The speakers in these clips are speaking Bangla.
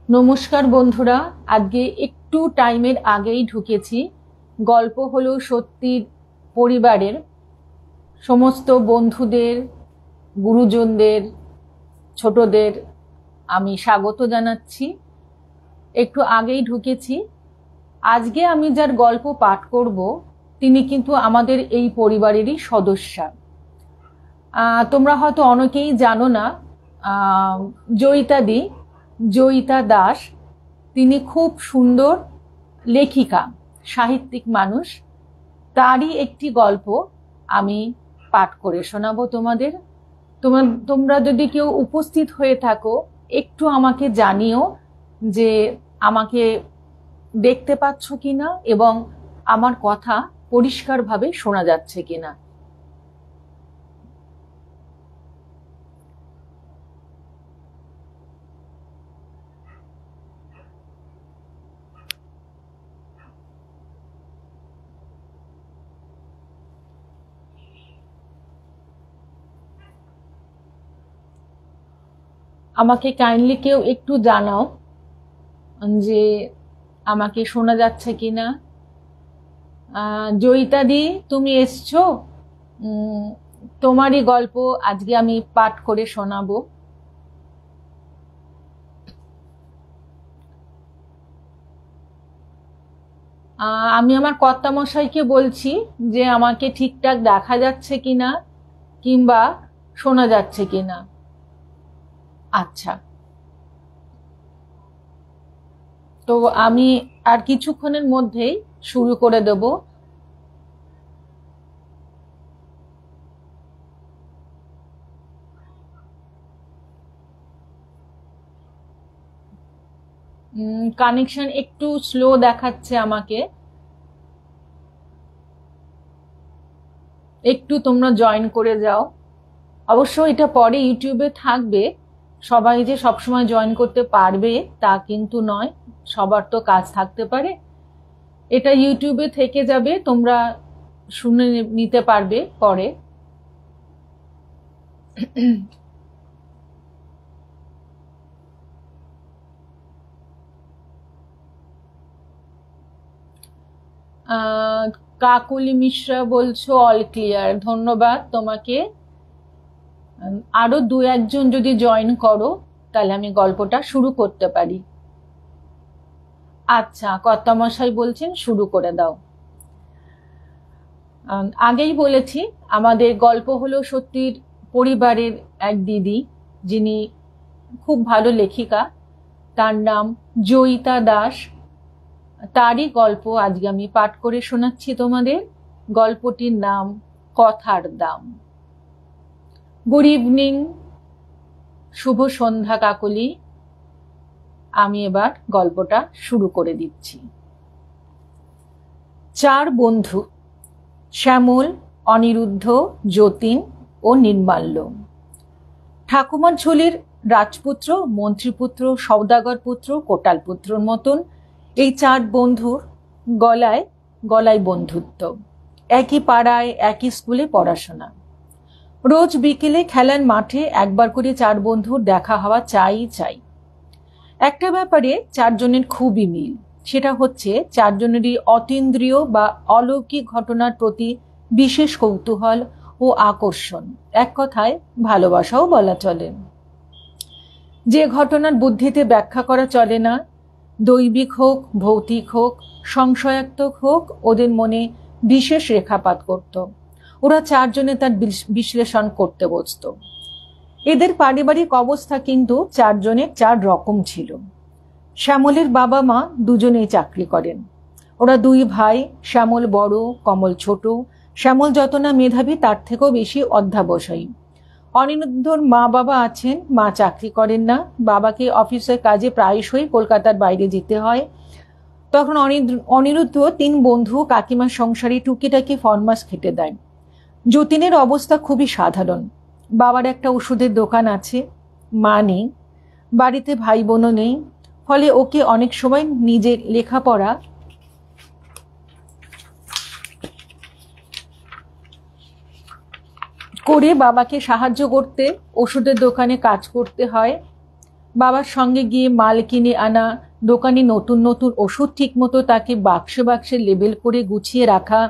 নমস্কার বন্ধুরা, আজকে একটু টাইমের আগেই ঢুকেছি। গল্প হলো সত্যির পরিবারের সমস্ত বন্ধুদের, গুরুজনদের, ছোটদের আমি স্বাগত জানাচ্ছি। একটু আগেই ঢুকেছি। আজকে আমি যার গল্প পাঠ করব তিনি কিন্তু আমাদের এই পরিবারেরই সদস্যা। তোমরা হয়তো অনেকেই জানো না, জয়িতা দাস, তিনি খুব সুন্দর লেখিকা, সাহিত্যিক মানুষ। তারই একটি গল্প আমি পাঠ করে শোনাবো তোমাদের। তোমরা যদি কেউ উপস্থিত হয়ে থাকো একটু আমাকে জানিও যে আমাকে দেখতে পাচ্ছ কিনা এবং আমার কথা পরিষ্কারভাবে শোনা যাচ্ছে কিনা। আমাকে কাইন্ডলি কেউ একটু জানাও যে আমাকে শোনা যাচ্ছে কিনা। জয়িতাদি, তুমি এসছো? তোমারই গল্প আজকে আমি পাঠ করে শোনাবো। আমি আমার কর্তামশাইকে বলছি যে আমাকে ঠিকঠাক দেখা যাচ্ছে কিনা কিংবা শোনা যাচ্ছে কিনা। আচ্ছা, তো আমি আর কিছুক্ষণের মধ্যেই শুরু করে দেব। কানেকশন একটু স্লো দেখাচ্ছে আমাকে, একটু তোমরা জয়েন করে যাও। অবশ্য এটা পরে ইউটিউবে থাকবে, সবাই যে সবসময় জয়েন করতে পারবে তা কিন্তু নয়, সবার তো কাজ থাকতে পারে। এটা ইউটিউবে থেকে যাবে, তোমরা শুনে নিতে পারবে পরে। কাকুলি মিশ্রা বলছো অল ক্লিয়ার, ধন্যবাদ তোমাকে। আরো দু একজন যদি জয়েন করো তাহলে আমি গল্পটা শুরু করতে পারি। আচ্ছা, কর্তামশাই বলছেন শুরু করে দাও। আগেই বলেছি আমাদের গল্প হলো সত্যির পরিবারের এক দিদি, যিনি খুব ভালো লেখিকা, তার নাম জয়িতা দাস। তারই গল্প আজকে আমি পাঠ করে শোনাচ্ছি তোমাদের। গল্পটির নাম কথার দাম। গুড ইভিনিং, শুভ সন্ধ্যা কাকলি। আমি এবার গল্পটা শুরু করে দিচ্ছি। চার বন্ধু, শ্যামল, অনিরুদ্ধ, যতীন ও নির্মাল্য। ঠাকুমার ঝুলির রাজপুত্র, মন্ত্রীপুত্র, সওদাগর পুত্র, কোটাল পুত্রর মতন এই চার বন্ধুর গলায় গলায় বন্ধুত্ব। একই পাড়ায় একই স্কুলে পড়াশোনা। রোজ বিকেলে খেলার মাঠে একবার করে চার বন্ধুর দেখা হওয়া চাই। একটা ব্যাপারে চারজনের খুবই মিল, সেটা হচ্ছে চারজনেরই অতীন্দ্রিয় বা অলৌকিক ঘটনার প্রতি বিশেষ কৌতূহল ও আকর্ষণ, এক কথায় ভালোবাসাও বলা চলে। যে ঘটনার বুদ্ধিতে ব্যাখ্যা করা চলে না, দৈবিক হোক, ভৌতিক হোক, সংশয়াত্মক হোক, ওদের মনে বিশেষ রেখাপাত করত। ওরা চারজনে তার বিশ্লেষণ করতে বসত। এদের পারিবারিক অবস্থা কিন্তু চারজনের চার রকম ছিল। শ্যামলের বাবা মা দুজনেই চাকরি করেন। ওরা দুই ভাই, শ্যামল বড়, কমল ছোট। শ্যামল যত না মেধাবী তার থেকেও বেশি অধ্যাবসায়ী। অনিরুদ্ধর মা বাবা আছেন, মা চাকরি করেন না, বাবাকে অফিসের কাজে প্রায়শই কলকাতার বাইরে যেতে হয়। তখন অনিরুদ্ধ তিন বন্ধু কাকিমার সংসারে টুকিটাকি ফরমাস খেটে দেয়। যতীনের অবস্থা খুবই সাধারণ। বাবার একটা ওষুধের দোকান আছে, মা নেই, বাড়িতে ভাই বোনও নেই, ফলে ওকে অনেক সময় নিজের লেখাপড়া করে বাবাকে সাহায্য করতে ওষুধের দোকানে কাজ করতে হয়। বাবার সঙ্গে গিয়ে মাল কিনে আনা, দোকানে নতুন নতুন ওষুধ ঠিকমতো তাকে বাক্সে বাক্সে লেবেল করে গুছিয়ে রাখা,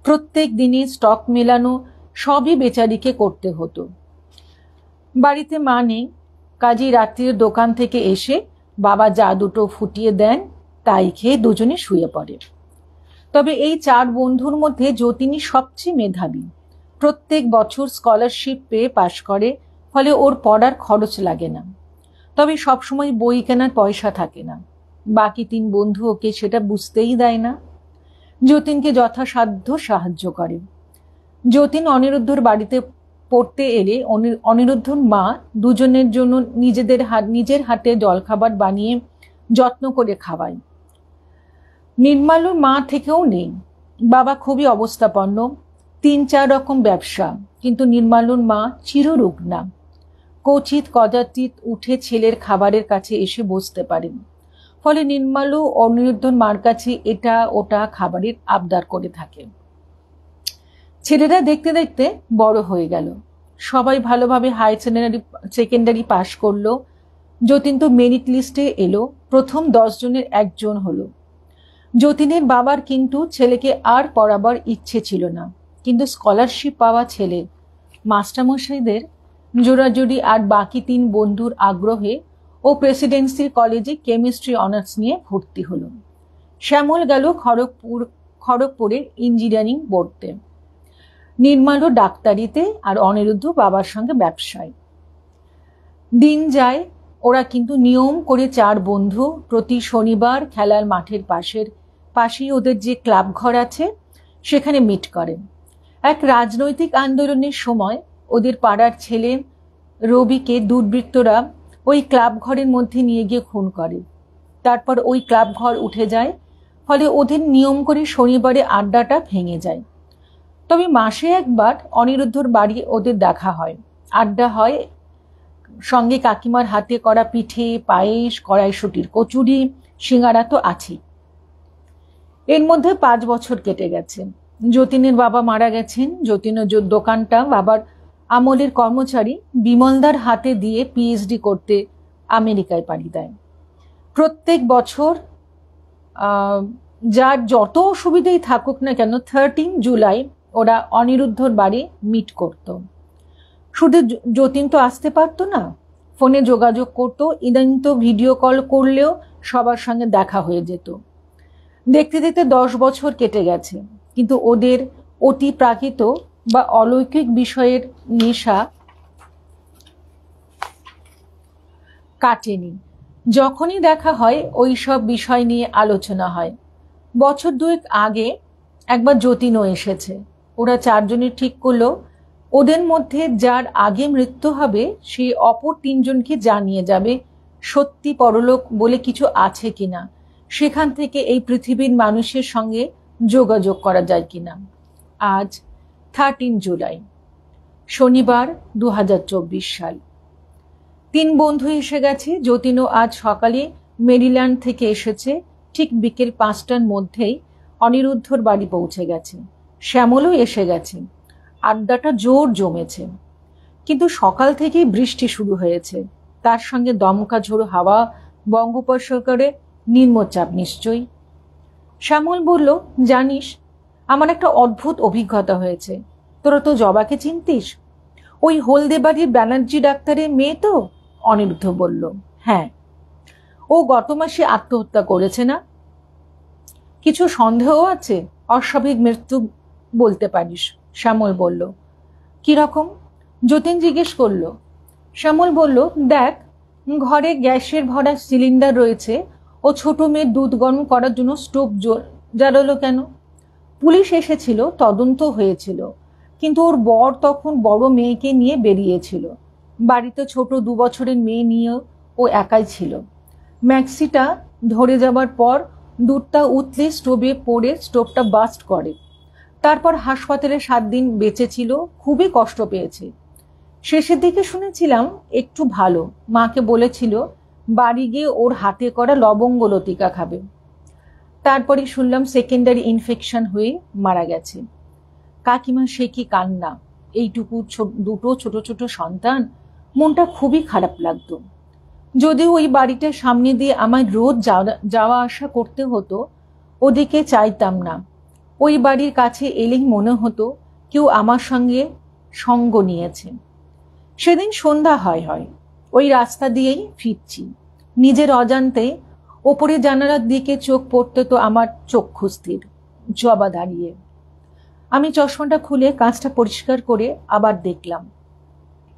প্রত্যেক দিনে স্টক মেলানো, সবই বেচারিকে করতে হতো। বাড়িতে মা নেই, কাজেই রাত্রির দোকান থেকে এসে বাবা যা দুটো ফুটিয়ে দেন তাই খেয়ে দুজনে শুয়ে পড়ে। তবে এই 4 বন্ধুর মধ্যে যতীনই সবচেয়ে মেধাবী। প্রত্যেক বছর স্কলারশিপ পেয়ে পাশ করে, ফলে ওর পড়ার খরচ লাগে না। তবে সবসময় বই কেনার পয়সা থাকে না। বাকি 3 বন্ধু ওকে সেটা বুঝতেই দেয় না। যতীনকে যথাসাধ্য সাহায্য করে। যতীন অনিরুদ্ধর বাড়িতে পড়তে এলে অনিরুদ্ধর মা দুজনের জন্য নিজের হাতে জলখাবার বানিয়ে যত্ন করে খাওয়ায়। নির্মাল্যর মা থেকেও নেই। বাবা খুবই অবস্থাপন্ন, 3-4 রকম ব্যবসা, কিন্তু নির্মাল্যর মা চিররুগ্না। কদাচিৎ উঠে ছেলের খাবারের কাছে এসে বসতে পারেন। ফলে নির্মাল্য অনিরুদ্ধর মার কাছে এটা ওটা খাবারের আবদার করে থাকে। ছেলেরা দেখতে দেখতে বড় হয়ে গেল। সবাই ভালোভাবে সেকেন্ডারি পাশ করলো। যতীন তো মেরিট লিস্টে এলো, প্রথম 10 জনের একজন হলো। যতীনের বাবার কিন্তু ছেলেকে আর পড়াবার ইচ্ছে ছিল না, কিন্তু স্কলারশিপ পাওয়া ছেলে, মাস্টারমশাইদের জোরাজুরি আর বাকি 3 বন্ধুর আগ্রহে ও প্রেসিডেন্সির কলেজে কেমিস্ট্রি অনার্স নিয়ে ভর্তি হলো। শ্যামল গেল খড়গপুরের ইঞ্জিনিয়ারিং পড়তে, নির্মাল্য ডাক্তারিতে, আর অনিরুদ্ধ বাবার সঙ্গে ব্যবসায়। দিন যায়, ওরা কিন্তু নিয়ম করে 4 বন্ধু প্রতি শনিবার খেলার মাঠের পাশেই ওদের যে ক্লাব ঘর আছে সেখানে মিট করেন। এক রাজনৈতিক আন্দোলনের সময় ওদের পাড়ার ছেলে রবিকে দুর্বৃত্তরা ওই ক্লাব ঘরের মধ্যে নিয়ে গিয়ে খুন করে। তারপর ওই ক্লাব ঘর উঠে যায়, ফলে ওদের নিয়ম করে শনিবারে আড্ডাটা ভেঙে যায়। তবে মাসে একবার অনিরুদ্ধর বাড়ি ওদের দেখা হয়, আড্ডা হয়, সঙ্গে কাকিমার হাতে করা পিঠে, পায়েস, কড়াইশুটির কচুরি, সিঙ্গারা তো আছেই। এর মধ্যে 5 বছর কেটে গেছে। যতীনের বাবা মারা গেছেন। যতীনের দোকানটা বাবার আমলের কর্মচারী বিমলদার হাতে দিয়ে পিএইচডি করতে আমেরিকায় পাড়ি দেয়। প্রত্যেক বছর যার যত অসুবিধাই থাকুক না কেন, 13 জুলাই ওরা অনিরুদ্ধর বাড়ি মিট করত। শুধু যতীন তো আসতে পারতো না, ফোনে যোগাযোগ করতো, ইদানিং তো ভিডিও কল করলেও সবার সঙ্গে দেখা হয়ে যেত। দেখতে দেখতে 10 বছর কেটে গেছে, কিন্তু ওদের অতি প্রাকৃত বা অলৌকিক বিষয়ের নেশা কাটেনি। যখনই দেখা হয় ওই সব বিষয় নিয়ে আলোচনা হয়। বছর 2 আগে একবার যতীনও এসেছে। ওরা 4 জনে ঠিক করলো ওদের মধ্যে যার আগে মৃত্যু হবে সে অপর 3 জনকে জানিয়ে যাবে সত্যি পরলোক বলে কিছু আছে কিনা, সেখান থেকে এই পৃথিবীর মানুষের সঙ্গে যোগাযোগ করা যায় কিনা। আজ 13 জুলাই, শনিবার, 2024 সাল। 3 বন্ধু এসে গেছে। যতীনও আজ সকালে মেরিল্যান্ড থেকে এসেছে। ঠিক বিকেল 5টার মধ্যেই অনিরুদ্ধর বাড়ি পৌঁছে গেছে। শ্যামলও এসে গেছে। আড্ডাটা জোর জমেছে, কিন্তু সকাল থেকেই বৃষ্টি শুরু হয়েছে, তার সঙ্গে দমকা ঝোড়ো হাওয়া, বঙ্গোপসাগরে নিম্নচাপ নিশ্চয়ই। শ্যামল বলল, জানিস, আমার একটা অদ্ভুত অভিজ্ঞতা হয়েছে। তোরা তো জবাকে চিনতিস, ওই হলদে বাড়ির ব্যানার্জি ডাক্তারের মেয়ে তো? অনিরুদ্ধ বলল, হ্যাঁ। ও গত মাসে আত্মহত্যা করেছে না? কিছু সন্দেহ আছে? অস্বাভাবিক মৃত্যু বলতে পারিস। শ্যামল বলল, কিরকম? যতীন জিজ্ঞেস করল। শ্যামল বলল, দেখ, ঘরে গ্যাসের ভরা সিলিন্ডার রয়েছে, ও ছোট মেয়ের দুধ গরম করার জন্য স্টোভ জ্বালালো কেন? পুলিশ এসেছিল, তদন্ত হয়েছিল, কিন্তু ওর বর তখন বড় মেয়েকে নিয়ে বেরিয়েছিল। বাড়িতে ছোট 2 বছরের মেয়ে নিয়ে ও একাই ছিল। ম্যাক্সিটা ধরে যাবার পর দুধটা উতলে স্টোভে পড়ে স্টোভটা বাস্ট করে। তারপর হাসপাতালে 7 দিন বেঁচে ছিল, খুবই কষ্ট পেয়েছে। শেষের দিকে শুনেছিলাম একটু ভালো। মাকে বলেছিল বাড়ি গিয়ে ওর হাতে করা লবঙ্গ লতিকা খাবে। তারপরে শুনলাম সেকেন্ডারি ইনফেকশন হয়ে মারা গেছে। কাকিমা সে কি কান্না! এইটুকু দুটো ছোট ছোট সন্তান, মনটা খুবই খারাপ লাগতো। যদিও ওই বাড়িটার সামনে দিয়ে আমার রোজ যাওয়া আসা করতে হতো, ওদিকে চাইতাম না। ওই বাড়ির কাছে এলেই মনে হতো কেউ আমার সঙ্গে সঙ্গ নিয়েছে। সেদিন সন্ধ্যা হয় ওই রাস্তা দিয়েই ফিরছি। নিজের অজান্তে ওপরে জানালার দিকে চোখ পড়তে তো আমার চক্ষুস্থির। জবা দাঁড়িয়ে। আমি চশমাটা খুলে কাঁচটা পরিষ্কার করে আবার দেখলাম।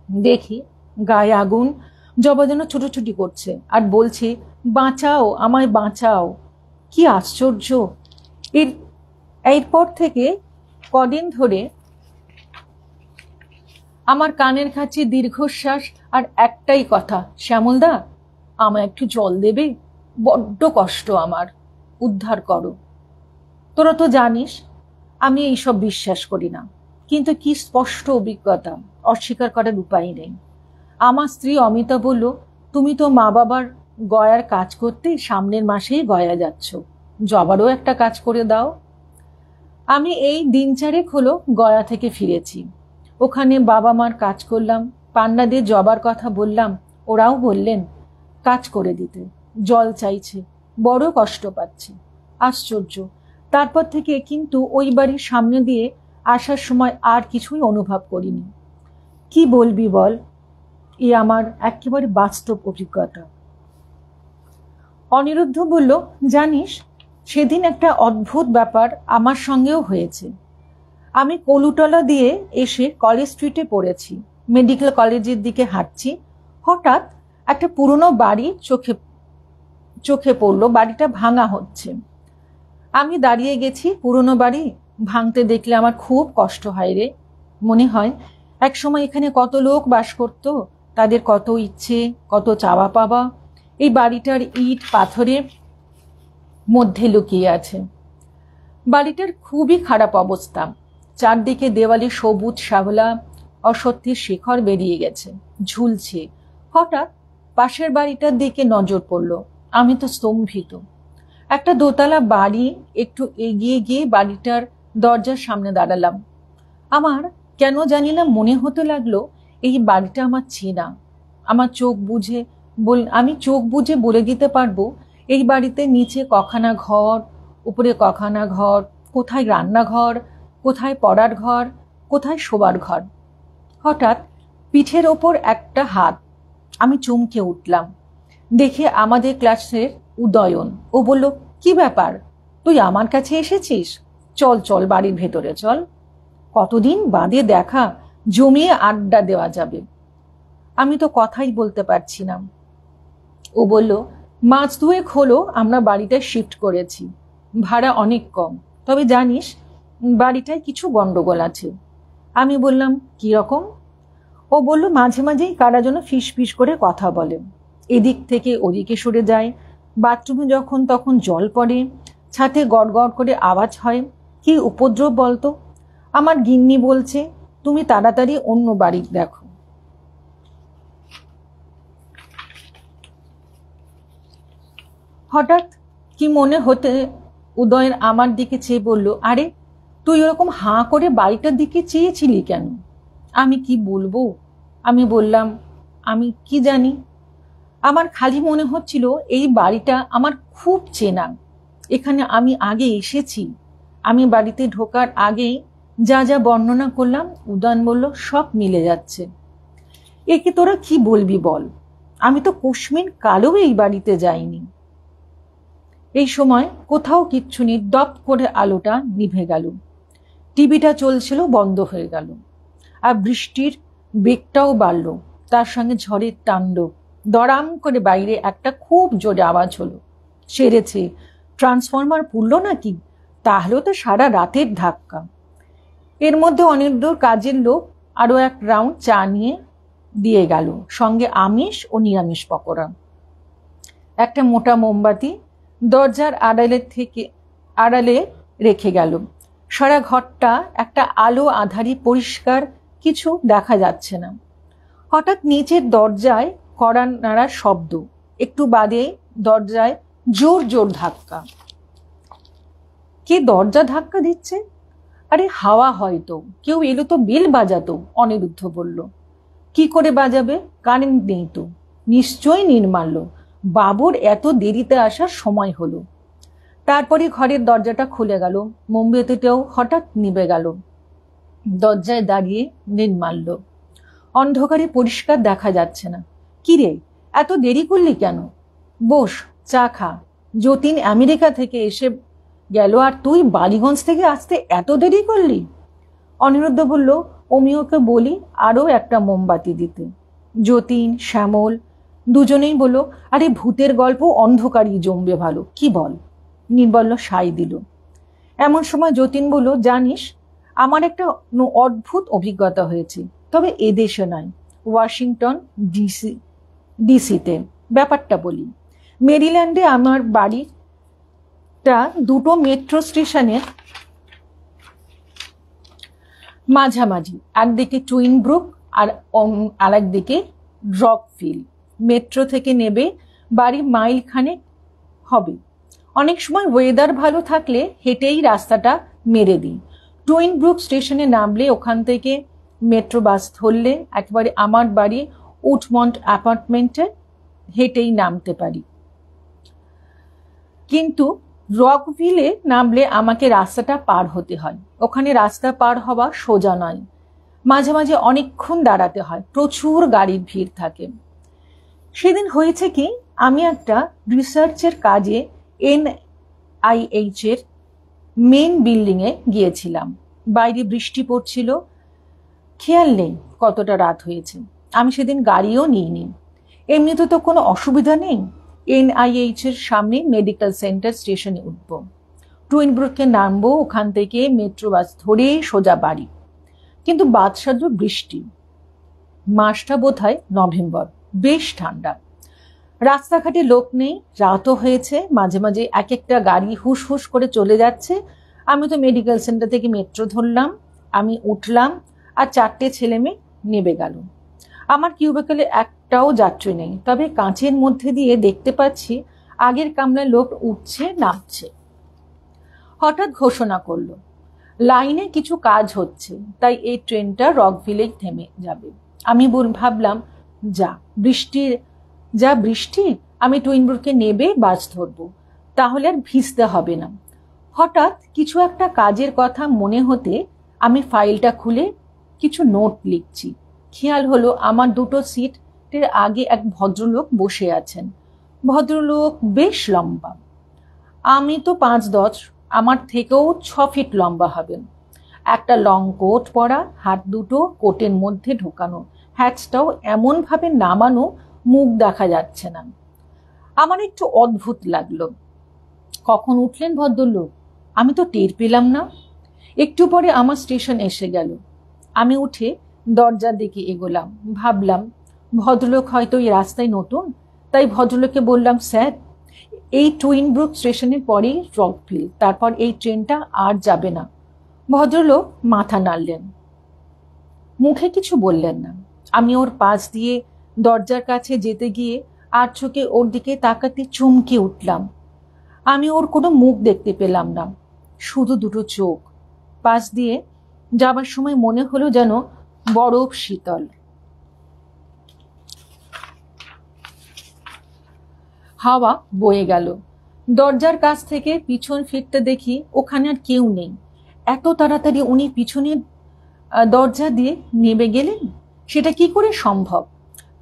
দেখি গায়ে আগুন। জবা যেন ছোটাছুটি করছে আর বলছে, বাঁচাও, আমায় বাঁচাও। কি আশ্চর্য! এরপর থেকে কদিন ধরে আমার কানের কাছে দীর্ঘশ্বাস আর একটাই কথা, শ্যামলদা, আমায় একটু জল দেবে? বড্ড কষ্ট আমার, উদ্ধার করো। তোরা তো জানিস আমি এইসব বিশ্বাস করি না, কিন্তু কি স্পষ্ট অভিজ্ঞতা, অস্বীকার করার উপায় নেই। আমার স্ত্রী অমিতা বলল, তুমি তো মা বাবার গয়ার কাজ করতে সামনের মাসেই গয়া যাচ্ছ, জবারও একটা কাজ করে দাও। আমি এই দিন চারেক হলো গয়া থেকে ফিরেছি। ওখানে বাবা মার কাজ করলাম, পান্নাদের জবার কথা বললাম, ওরাও বললেন কাজ করে দিতে। জল চাইছে, বড় কষ্ট পাচ্ছে। আশ্চর্য, তারপর থেকে কিন্তু ওই বাড়ির সামনে দিয়ে আসার সময় আর কিছুই অনুভব করিনি। কি বলবি বল, এ আমার একেবারে বাস্তব অভিজ্ঞতা। অনিরুদ্ধ বলল, জানিস, সেদিন একটা অদ্ভুত ব্যাপার আমার সঙ্গেও হয়েছে। আমি কলুটলা দিয়ে এসে কলেজ স্ট্রিটে পড়েছি, মেডিকেল কলেজের দিকে হাঁটছি। হঠাৎ একটা পুরনো বাড়ি চোখে পড়লো। বাড়িটা ভাঙা হচ্ছে। আমি দাঁড়িয়ে গেছি। পুরনো বাড়ি ভাঙতে দেখলে আমার খুব কষ্ট হয় রে। মনে হয় একসময় এখানে কত লোক বাস করত, তাদের কত ইচ্ছে, কত চাওয়া পাওয়া এই বাড়িটার ইট পাথরের মধ্যে লুকিয়ে আছে। বাড়িটার খুবই খারাপ অবস্থা। চারদিকে দেওয়ালে সবুজ শ্যাওলা অসত্যের শিখর বেরিয়ে গেছে, ঝুলছে। হঠাৎ পাশের বাড়িটার দিকে নজর পড়ল। আমি তো স্তম্ভিত। একটা দোতলা বাড়ি। একটু এগিয়ে গিয়ে বাড়িটার দরজার সামনে দাঁড়ালাম। আমার কেন জানি না মনে হতে লাগলো এই বাড়িটা আমার চেনা। আমি চোখ বুঝে বলে দিতে পারবো এই বাড়িতে নিচে কখানা ঘর, উপরে কখানা ঘর, কোথায় রান্নাঘর, কোথায় পড়ার ঘর, কোথায় শোবার ঘর। হঠাৎ পিঠের ওপর একটা হাত। আমি চমকে উঠলাম। দেখে আমাদের ক্লাসের উদয়ন। ও বলল, কি ব্যাপার, তুই আমার কাছে এসেছিস? চল চল বাড়ির ভেতরে চল, কতদিন বাদে দেখা, জমিয়ে আড্ডা দেওয়া যাবে। আমি তো কথাই বলতে পারছি না। ও বলল, মাস দুয়েক হলো আমরা বাড়িটা শিফট করেছি, ভাড়া অনেক কম, তবে জানিস বাড়িটায় কিছু গন্ডগোল আছে। আমি বললাম, কি রকম? ও বলল, মাঝে মাঝেই কারা যেন ফিস ফিস করে কথা বলে, এদিক থেকে ওদিকে সরে যায়, বাথরুমে যখন তখন জল পড়ে, ছাদে গড় গড় করে আওয়াজ হয়। কি উপদ্রব বলতো। আমার গিন্নি বলছে, তুমি তাড়াতাড়ি অন্য বাড়ি দেখো। হঠাৎ কি মনে হতে উদয়ন আমার দিকে চেয়ে বলল, আরে তুই ওরকম হাঁ করে বাড়িটার দিকে চেয়েছিলি কেন? আমি কি বলবো? আমি বললাম, আমি কি জানি, আমার খালি মনে হচ্ছিল এই বাড়িটা আমার খুব চেনা, এখানে আমি আগে এসেছি। আমি বাড়িতে ঢোকার আগেই যা যা বর্ণনা করলাম, উদয়ন বলল, সব মিলে যাচ্ছে। একে তোরা কি বলবি বল, আমি তো কুসমিন কালেও এই বাড়িতে যাইনি। এই সময় কোথাও কিচ্ছু নেই। দপ করে আলোটা নিভে গেল। টিভিটা চলছিল, বন্ধ হয়ে গেল। আর বৃষ্টির বেগটাও বাড়ল, তার সঙ্গে ঝড়ের তাণ্ডব। দড়াম করে বাইরে একটা খুব জোরে আওয়াজ হলো। সেরেছে, ট্রান্সফরমার পুড়ল নাকি? তাহলেও তো সারা রাতের ধাক্কা। এর মধ্যে অনিরুদ্ধর কাজের লোক আরো এক রাউন্ড চা নিয়ে দিয়ে গেল, সঙ্গে আমিষ ও নিরামিষ পকোড়া। একটা মোটা মোমবাতি দরজার আড়ালে রেখে গেল। সারা ঘরটা একটা আলো আধারি, পরিষ্কার কিছু দেখা যাচ্ছে না। হঠাৎ নিচের দরজায় কড়া নাড়ার শব্দ, একটু বাদে দরজায় জোর জোর ধাক্কা। কে দরজা ধাক্কা দিচ্ছে? আরে হাওয়া হয়তো, কেউ এলো তো বেল বাজাতো, অনিরুদ্ধ বলল। কি করে বাজাবে, কারেন্ট নেই তো। নিশ্চয়ই নির্মাল্য, বাবুর এত দেরিতে আসার সময় হলো। তারপরে ঘরের দরজাটা খুলে গেল, মোমবাতিটাও হঠাৎ নিভে গেল। দরজায় দাঁড়িয়ে নির্মাল্য। অন্ধকারে পরিষ্কার দেখা যাচ্ছে না। কিরে, এত দেরি করলি কেন? বস, চা খা। যতীন আমেরিকা থেকে এসে গেল আর তুই বালিগঞ্জ থেকে আসতে এত দেরি করলি? অনিরুদ্ধ বলল, অমিয়কে বলি আরো একটা মোমবাতি দিতে। যতীন, শ্যামল দুজনেই বলল, আরে ভূতের গল্প অন্ধকারই জমবে ভালো, কি বল? নির্মল্য সাই দিল। এমন সময় যতীন বলল, জানিস, আমার একটা অদ্ভুত অভিজ্ঞতা হয়েছে, তবে এদেশে নয়, ওয়াশিংটন ডিসিতে। ব্যাপারটা বলি। মেরিল্যান্ডে আমার বাড়িটা দুটো মেট্রো স্টেশনের মাঝামাঝি, একদিকে টুইন ব্রুক আর একদিকে রকভিল। মেট্রো থেকে নেবে বাড়ি মাইল খানেক হবে। অনেক সময় ওয়েদার ভালো থাকলে হেঁটেই রাস্তাটা মেরে দিই। টুইন ব্রুক স্টেশনে নামলে ওখান থেকে মেট্রো বাস ধরলে একেবারে আমার বাড়ি উডমন্ট অ্যাপার্টমেন্টে হেঁটেই নামতে পারি। কিন্তু রকভিলে নামলে আমাকে রাস্তাটা পার হতে হয়। ওখানে রাস্তা পার হওয়া সোজা নয়, মাঝে মাঝে অনেকক্ষণ দাঁড়াতে হয়, প্রচুর গাড়ির ভিড় থাকে। সেদিন হয়েছে কি, আমি একটা রিসার্চের কাজে NIH এর মেন বিল্ডিংয়ে গিয়েছিলাম। বাইরে বৃষ্টি পড়ছিল, খেয়াল নেই কতটা রাত হয়েছে। আমি সেদিন গাড়িও নিইনি। এমনিতে তো কোনো অসুবিধা নেই, NIH এর সামনে মেডিকেল সেন্টার স্টেশনে উঠব, টুইন ব্রুকে নামবো, ওখান থেকে মেট্রো বাস ধরে সোজা বাড়ি। কিন্তু বাদশাদ্র বৃষ্টি। মাসটা বোধহয় নভেম্বর, বেশ ঠান্ডা। রাস্তাঘাটে লোক নেই, রাতও হয়েছে, মাঝে মাঝে এক একটা গাড়ি হুস হুস করে চলে যাচ্ছে। আমি তো মেডিকেল সেন্টার থেকে মেট্রো ধরলাম, আমি উঠলাম, আর 4টে ছেলে মেয়ে নেবে গেল। আমার কিউবিকলে একটাও যাত্রী নেই, তবে কাঁচের মধ্যে দিয়ে দেখতে পাচ্ছি আগের কামরায় লোক উঠছে নামছে। হঠাৎ ঘোষণা করলো, লাইনে কিছু কাজ হচ্ছে, তাই এই ট্রেনটা রকভিলেই থেমে যাবে। আমি ভাবলাম, যা বৃষ্টি, আমি টুইন ব্রুকে নেবে বাস ধরবো, তাহলে আর ভিজতে হবে না। হঠাৎ কিছু একটা কাজের কথা মনে হতে আমি ফাইলটা খুলে কিছু নোট লিখছি। খেয়াল হলো আমার দুটো সিটের আগে এক ভদ্রলোক বসে আছেন। ভদ্রলোক বেশ লম্বা, আমি তো 5'10", আমার থেকেও 6 ফিট লম্বা হবেন। একটা লং কোট পরা, হাত দুটো কোটের মধ্যে ঢোকানো, হ্যাটসটাও এমন ভাবে নামানো মুখ দেখা যাচ্ছে না। আমার একটু অদ্ভুত লাগলো। কখন উঠলেন ভদ্রলোক আমি তো টের পেলাম না। একটু পরে আমার স্টেশন এসে গেল। আমি উঠে দরজার দিকে এগোলাম। ভাবলাম ভদ্রলোক হয়তো এই রাস্তায় নতুন, তাই ভদ্রলোককে বললাম, স্যার, এই টুইন ব্রুক স্টেশনের পরেই রকভিল, তারপর এই ট্রেনটা আর যাবে না। ভদ্রলোক মাথা নাড়লেন, মুখে কিছু বললেন না। আমি ওর পাশ দিয়ে দরজার কাছে যেতে গিয়ে আর চোখে ওর দিকে তাকাতে চমকে উঠলাম। আমি ওর কোনো মুখ দেখতে পেলাম না, শুধু দুটো চোখ। পাশ দিয়ে যাবার সময় মনে হলো যেন বরফ শীতল। হাওয়া বয়ে গেল। দরজার কাছ থেকে পিছন ফিরতে দেখি ওখানে আর কেউ নেই। এত তাড়াতাড়ি উনি পিছনের দরজা দিয়ে নেমে গেলেন, সেটা কি করে সম্ভব?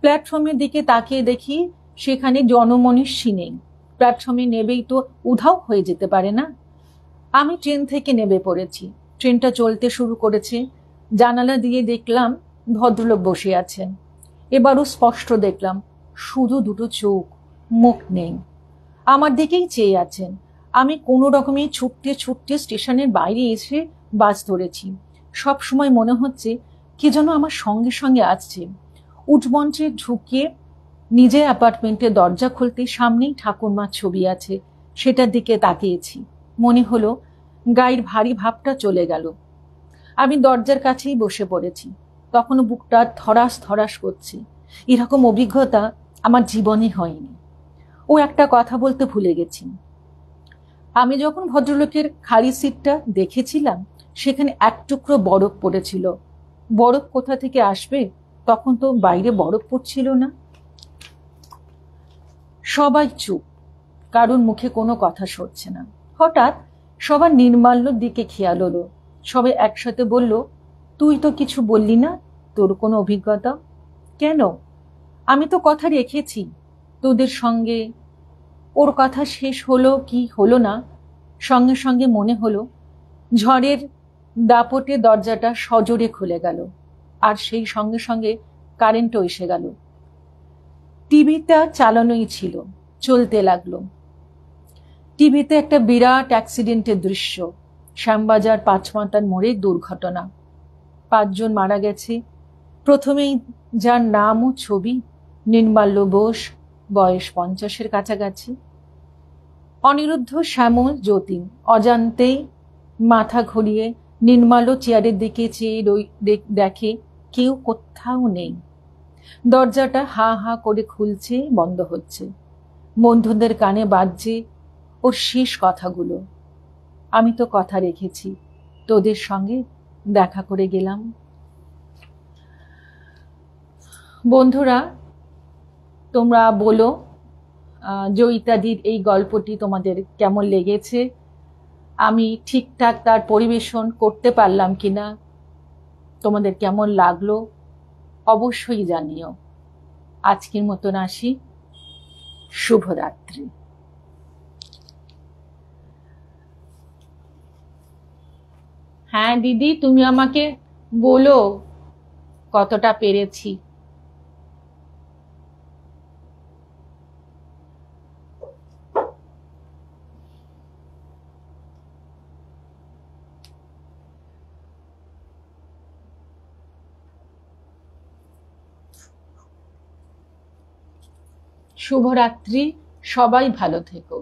প্ল্যাটফর্মের দিকে তাকিয়ে দেখি সেখানে জনমনীষী নেই। প্ল্যাটফর্মে নেবেই তো উধাও হয়ে যেতে পারে না। আমি ট্রেন থেকে নেমে পড়েছি। ট্রেনটা চলতে শুরু করেছে। জানালা দিয়ে দেখলাম ভদ্রলোক বসে আছেন। এবারও স্পষ্ট দেখলাম শুধু দুটো চোখ, মুখ নেই, আমার দিকেই চেয়ে আছেন। আমি কোনো রকমে ছুটতে ছুটতে স্টেশনের বাইরে এসে বাস ধরেছি। সব সময় মনে হচ্ছে কে যেন আমার সঙ্গে সঙ্গে আসছে। উঠমঞ্চে ঢুকে নিজের অ্যাপার্টমেন্টের দরজা খুলতে সামনেই ঠাকুরমার ছবি আছে, সেটার দিকে তাকিয়েছি। মনে হলো গায়ের ভারী ভাবটা চলে গেল। আমি দরজার কাছেই বসে পড়েছি। তখনও বুকটা ধরাস ধরাস করছে। এরকম অভিজ্ঞতা আমার জীবনে হয়নি। ও একটা কথা বলতে ভুলে গেছি। আমি যখন ভদ্রলোকের খালি সিটটা দেখেছিলাম, সেখানে এক টুকরো বরফ পড়েছিল। বরফ কোথা থেকে আসবে? তখন তো বাইরে বরফ পড়ছিল না। সবাই চুপ, কারোর মুখে কোনো কথা সরছে না। হঠাৎ সবার নির্মাল্যর দিকে খেয়াল হলো। সবাই একসাথে বলল, তুই তো কিছু বললি না, তোর কোনো অভিজ্ঞতা? কেন? আমি তো কথা রেখেছি তোদের সঙ্গে। ওর কথা শেষ হলো কি হলো না, সঙ্গে সঙ্গে মনে হলো ঝড়ের দাপটে দরজাটা সজোরে খুলে গেল, আর সেই সঙ্গে সঙ্গে কারেন্টও এসে গেল। টিভিটা চালানোই ছিল, চলতে লাগলো। টিভিতে একটা বিরাট অ্যাক্সিডেন্টের দৃশ্য, শ্যামবাজার পাঁচমাথার মোড়ে দুর্ঘটনা। 5 জন মারা গেছে। প্রথমেই যার নাম ও ছবি, নির্মাল্য বোস, বয়স 50-এর কাছাকাছি। অনিরুদ্ধ, শ্যামল, যতীন অজান্তেই মাথা ঘুরিয়ে নির্মাল্য চেয়ারের দিকে চেয়ে দেখে কেউ কোথাও নেই। দরজাটা হা হা করে খুলছে, বন্ধ হচ্ছে। বন্ধুদের কানে বাজছে ওর শেষ কথাগুলো, আমি তো কথা রেখেছি, তোদের সঙ্গে দেখা করে গেলাম। বন্ধুরা, তোমরা বলো জয়িতাদির এই গল্পটি তোমাদের কেমন লেগেছে, আমি ঠিকঠাক তার পরিবেশন করতে পারলাম কিনা, তোমাদের কেমন লাগলো অবশ্যই জানিও। আজকের মতন আসি, শুভরাত্রি। হ্যাঁ দিদি, তুমি আমাকে বলো কতটা পেরেছি। শুভরাত্রি, সবাই ভালো থেকো।